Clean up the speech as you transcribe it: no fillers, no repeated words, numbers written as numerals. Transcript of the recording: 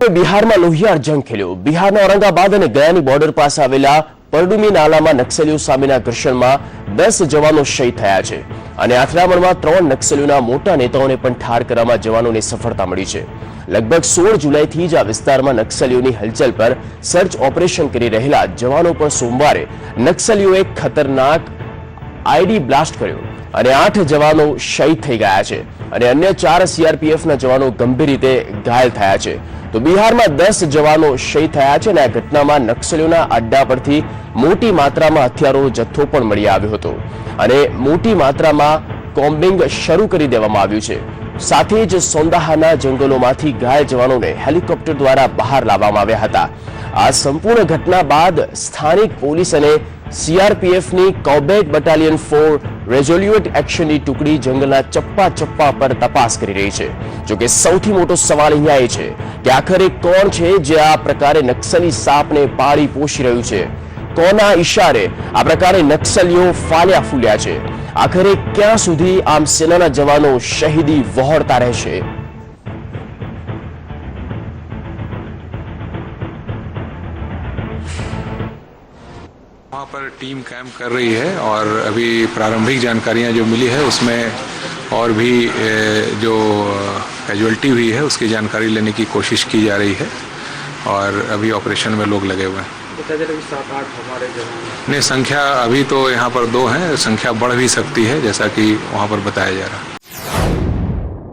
બિહારમાં લોહિયાળ જંગ ખેલ્યો। બિહારના ઔરંગાબાદ અને ગયાની બોર્ડર પાસે આવેલા પરડુમી નાલામાં નક્સલીઓ સામેના ઘર્ષણમાં 10 જવાનો શહીદ થયા છે અને અથડામણમાં 3 નક્સલીઓના મોટા નેતાઓને પણ ઠાર કરવામાં જવાનોને સફળતા મળી છે। લગભગ 16 જુલાઈથી જ આ વિસ્તારમાં નક્સલીઓની હલચલ પર સર્ચ ઓપરેશન કરી રહેલા જવાનો પર સોમવારે નક્સલીઓએ ખતરનાક આઈડી બ્લાસ્ટ કર્યો અને 8 જવાનો શહીદ થઈ ગયા છે અને અન્ય 4 સીઆરપીએફના જવાનો ગંભીર રીતે ઘાયલ થયા છે। તો બિહારમાં 10 જવાનો શહીદ થયા છે અને આ ઘટનામાં નક્સલીઓના અડ્ડા પરથી મોટી માત્રામાં હથિયારોનો જથ્થો પણ મળી આવ્યો હતો અને મોટી માત્રામાં કોમ્બિંગ શરૂ કરી દેવામાં આવ્યું છે। સાથે જ સોંદાહાના જંગલોમાંથી ઘાયલ જવાનોને હેલિકોપ્ટર દ્વારા બહાર લાવવામાં આવ્યા હતા। આ સંપૂર્ણ ઘટના બાદ સ્થાનિક પોલીસ અને સીઆરપીએફની કોબેટ બટાલિયન 4 રેઝોલ્યુટ એક્શનની ટુકડી જંગલના ચપ્પા ચપ્પા પર તપાસ કરી રહી છે। જોકે સૌથી મોટો સવાલ અહીંયા એ છે કે આખરે કોણ છે જે આ પ્રકારે નક્સલી સાપને પાળી પોષી રહ્યું છે? કોના ઇશારે આ પ્રકારે નક્સલીઓ ફાલ્યા ફૂલ્યા છે? આખરે ક્યાં સુધી આમ સેનાના જવાનો શહીદી વહોરતા રહેશે? वहाँ पर टीम कैंप कर रही है और अभी प्रारंभिक जानकारियाँ जो मिली है उसमें और भी जो कैजुअल्टी हुई है उसकी जानकारी लेने की कोशिश की जा रही है और अभी ऑपरेशन में लोग लगे हुए हैं। नहीं, संख्या अभी तो यहाँ पर 2 हैं, संख्या बढ़ भी सकती है जैसा कि वहाँ पर बताया जा रहा है।